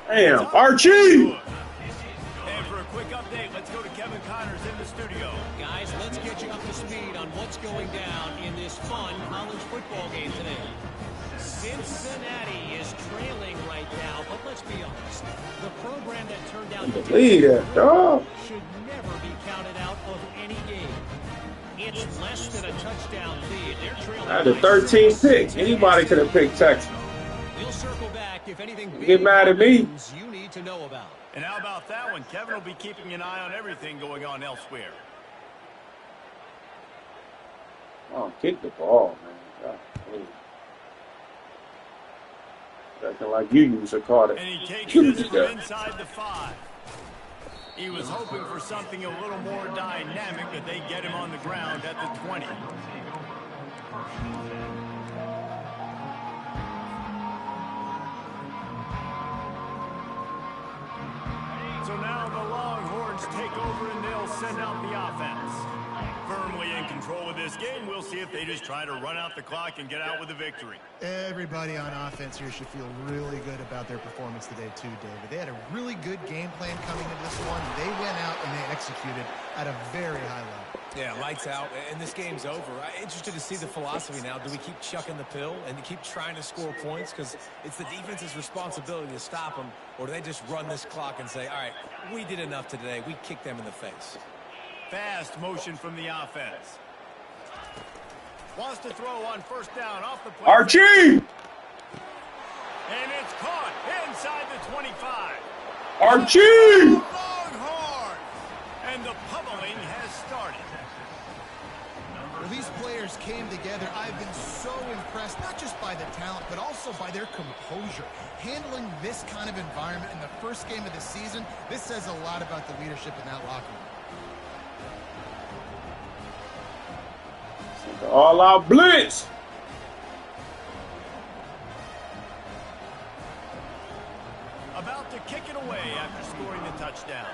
Damn, Archie! And for a quick update, let's go to Kevin Connors in the studio. Guys, let's get you up to speed on what's going down in this fun college football game today. Cincinnati is trailing right now, but let's be honest. The program that turned out to should never be counted out of any game. It's less than a touchdown lead. They're trailing. I had a 13 pick. Anybody could have picked Texas. We'll circle back if anything big Get mad at me. you need to know about. And how about that one? Kevin will be keeping an eye on everything going on elsewhere. Oh, kick the ball, man. Acting like you use a card. And he takes this from inside the 5. He was hoping for something a little more dynamic, but they get him on the ground at the 20. So now the Longhorns guards take over and they'll send out the offense. Firmly in control of this game, we'll see if they just try to run out the clock and get out with a victory. Everybody on offense here should feel really good about their performance today too, David. They had a really good game plan coming into this one. They went out and they executed at a very high level. Yeah, lights out, and this game's over. I'm interested to see the philosophy now. Do we keep chucking the pill and keep trying to score points because it's the defense's responsibility to stop them, or do they just run this clock and say, all right, we did enough today. We kicked them in the face. Fast motion from the offense. Wants to throw on first down off the play. Archie! And it's caught inside the 25. Archie! Longhorn! And the pummeling has started. Well, these players came together. I've been so impressed, not just by the talent, but also by their composure. Handling this kind of environment in the first game of the season, this says a lot about the leadership in that locker room. All out blitz. About to kick it away after scoring the touchdown.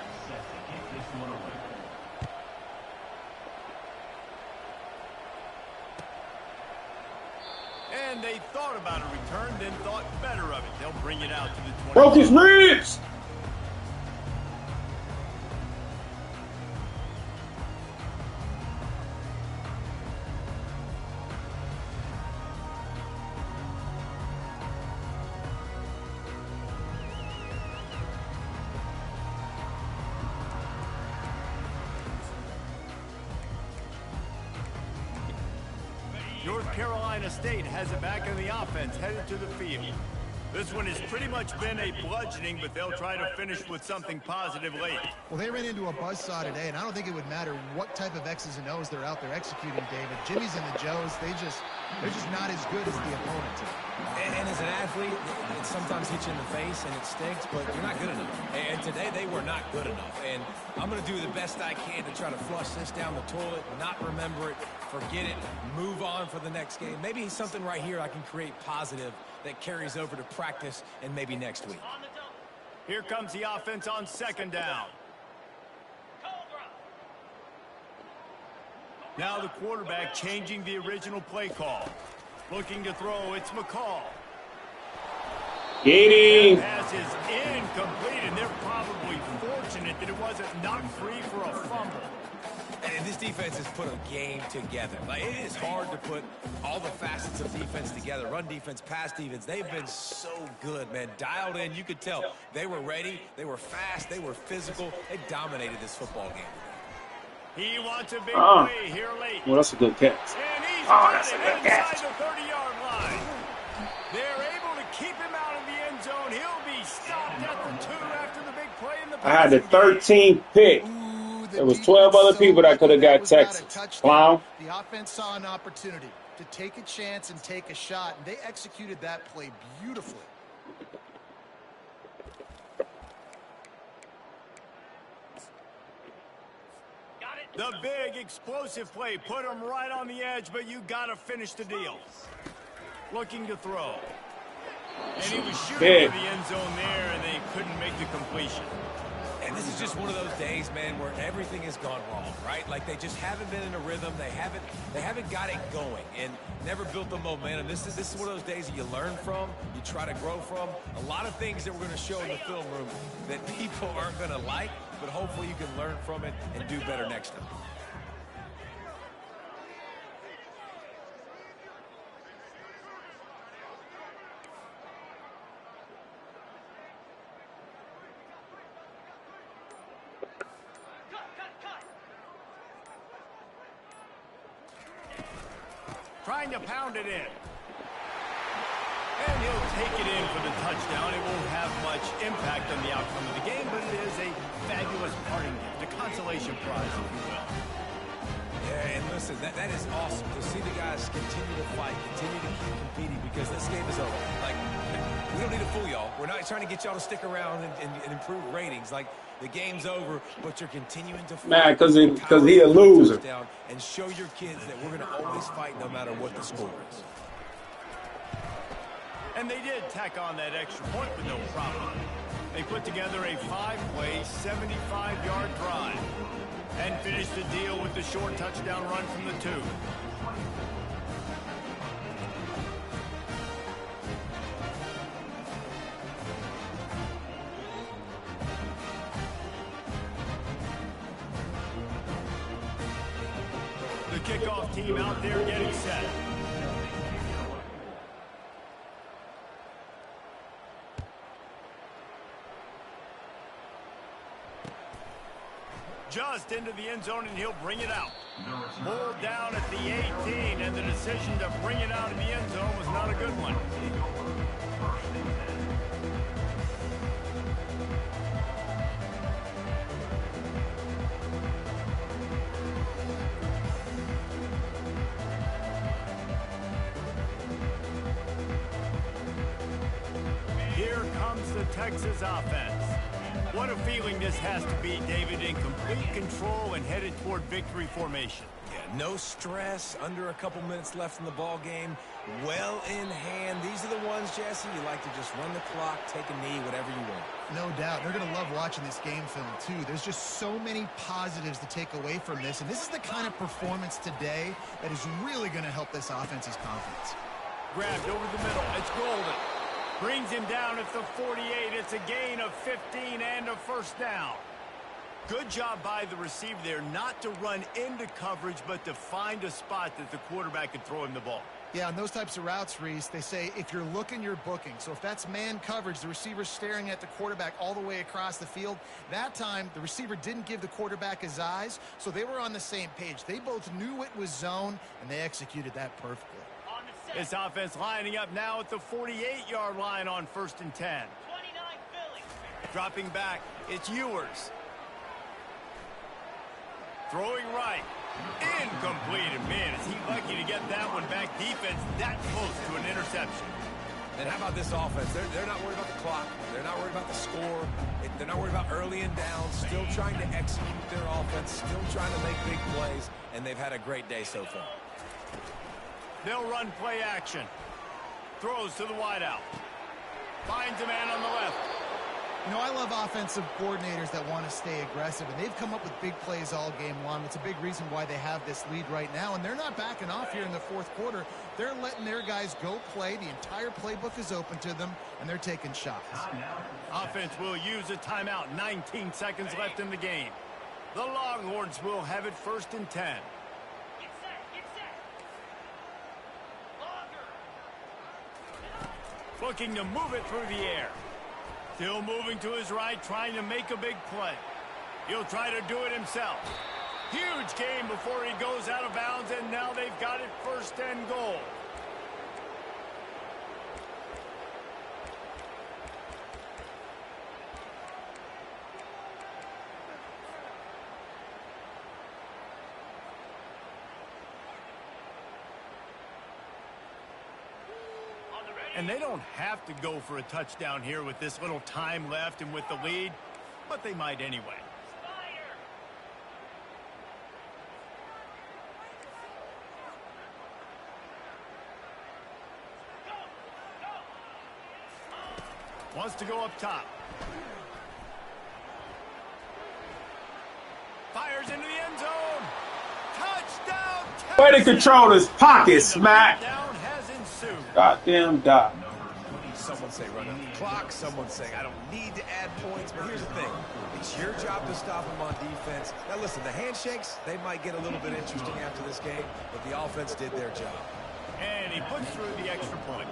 And they thought about a return, then thought better of it. They'll bring it out to the 20. Broke his ribs. North Carolina State has it back in the offense, headed to the field. This one has pretty much been a bludgeoning, but they'll try to finish with something positive late. Well, they ran into a buzzsaw today, and I don't think it would matter what type of X's and O's they're out there executing, David. Jimmy's and the Joes, they're just not as good as the opponent. And as an athlete, it sometimes hits you in the face and it stinks, but you're not good enough. And today they were not good enough. And I'm going to do the best I can to try to flush this down the toilet, not remember it, forget it, move on for the next game. Maybe something right here I can create positive that carries over to practice and maybe next week. Here comes the offense on second down. Now the quarterback changing the original play call. Looking to throw, it's McCall. Get him. The pass is incomplete, and they're probably fortunate that it wasn't knocked free for a fumble. And this defense has put a game together. Like, it is hard to put all the facets of defense together. Run defense, pass defense. They've been so good, man. Dialed in. You could tell they were ready. They were fast. They were physical. They dominated this football game. He wants a big play here late. Well, that's a good catch. And he's That's a good inside catch. the 30-yard line. They're able to keep him out of the end zone. He'll be stopped at the 2 after the big play in the I had the passing game. 13th pick. There was 12 other people that could have got Texas. Clown. The offense saw an opportunity to take a chance and take a shot, and they executed that play beautifully. The big explosive play put him right on the edge, but you got to finish the deal. Looking to throw. And he was shooting for the end zone there, and they couldn't make the completion. And this is just one of those days, man, where everything has gone wrong, right? Like, they just haven't been in a rhythm. They haven't got it going and never built the momentum. This is one of those days that you learn from, you try to grow from. A lot of things that we're going to show in the film room that people aren't going to like, but hopefully you can learn from it and do better next time. Trying to pound it in. And he'll take it in for the touchdown. It won't have much impact on the outcome of the game, but it is a fabulous parting gift, a consolation prize, if you will. Yeah, and listen, that is awesome to see the guys continue to fight, continue to keep competing, because this game is over. Like, we don't need to fool y'all. We're not trying to get y'all to stick around and improve ratings. Like, the game's over, but you're continuing to fight. Man, because he a loser. And show your kids that we're going to always fight no matter what the score is. And they did tack on that extra point with no problem. They put together a 5-play, 75-yard drive and finished the deal with the short touchdown run from the 2. The kickoff team out there getting set. Just into the end zone, and he'll bring it out. Pulled down at the 18, and the decision to bring it out of the end zone was not a good one. Here comes the Texas offense. What a feeling this has to be, David, in complete control and headed toward victory formation. Yeah, no stress, under a couple minutes left in the ball game, well in hand. These are the ones, Jesse, you like to just run the clock, take a knee, whatever you want. No doubt. They're going to love watching this game film, too. There's just so many positives to take away from this, and this is the kind of performance today that is really going to help this offense's confidence. Grabbed over the middle. It's Golden. Brings him down at the 48. It's a gain of 15 and a first down. Good job by the receiver there not to run into coverage, but to find a spot that the quarterback could throw him the ball. Yeah, on those types of routes, Reese, they say if you're looking, you're booking. So if that's man coverage, the receiver's staring at the quarterback all the way across the field. That time, the receiver didn't give the quarterback his eyes, so they were on the same page. They both knew it was zone, and they executed that perfectly. This offense lining up now at the 48-yard line on 1st and 10. 29 Philly. Dropping back, it's Ewers. Throwing right. Incomplete. And man, is he lucky to get that one back. Defense that close to an interception. And how about this offense? They're not worried about the clock. They're not worried about the score. They're not worried about early and down. Still trying to execute their offense. Still trying to make big plays. And they've had a great day so far. They'll run play action. Throws to the wideout. Finds a man on the left. You know, I love offensive coordinators that want to stay aggressive, and they've come up with big plays all game long. It's a big reason why they have this lead right now, and they're not backing off here in the fourth quarter. They're letting their guys go play. The entire playbook is open to them, and they're taking shots. Offense will use a timeout. 19 seconds left in the game. The Longhorns will have it 1st and 10. Looking to move it through the air. Still moving to his right, trying to make a big play. He'll try to do it himself. Huge game before he goes out of bounds, and now they've got it 1st and goal. And they don't have to go for a touchdown here with this little time left and with the lead, but they might anyway. Wants to go up top. Fires into the end zone. Touchdown, Texas! Way to control his pocket, smack. Down has ensued. Goddamn dot. Someone say run out the clock. Someone saying I don't need to add points. But here's the thing. It's your job to stop them on defense. Now listen, the handshakes, they might get a little bit interesting after this game, but the offense did their job. And he puts through the extra point.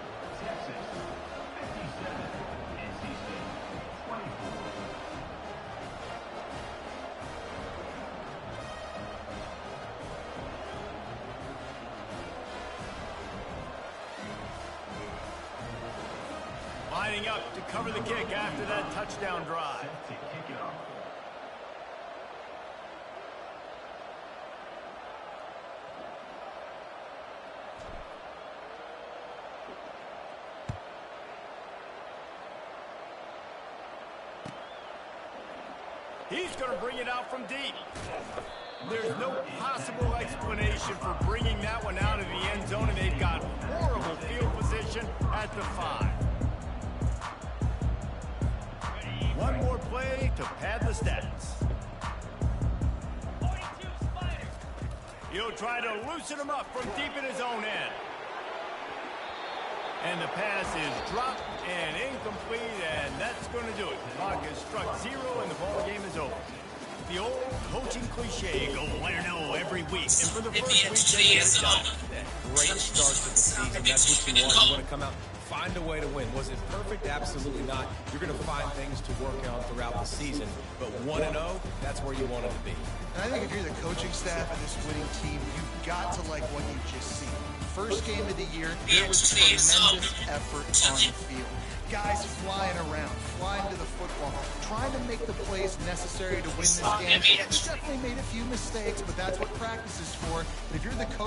Lining up to cover the kick after that touchdown drive. He's going to bring it out from deep. There's no possible explanation for bringing that one out of the end zone, and they've got horrible field position at the 5. One more play to pad the stats. He'll try to loosen him up from deep in his own end. And the pass is dropped and incomplete, and that's going to do it. The clock has struck 0, and the ball game is over. The old coaching cliche, go 1-0 every week. And for the first week, they get it done. Great start to the season. That's what you want. You want to come out, find a way to win. Was it perfect? Absolutely not. You're going to find things to work on throughout the season. But 1-0, that's where you want it to be. And I think if you're the coaching staff of this winning team, you've got to like what you just seen. First game of the year, there was tremendous effort on the field. Guys flying around, flying to the football, trying to make the plays necessary to win this game. They definitely made a few mistakes, but that's what practice is for. If you're the coach,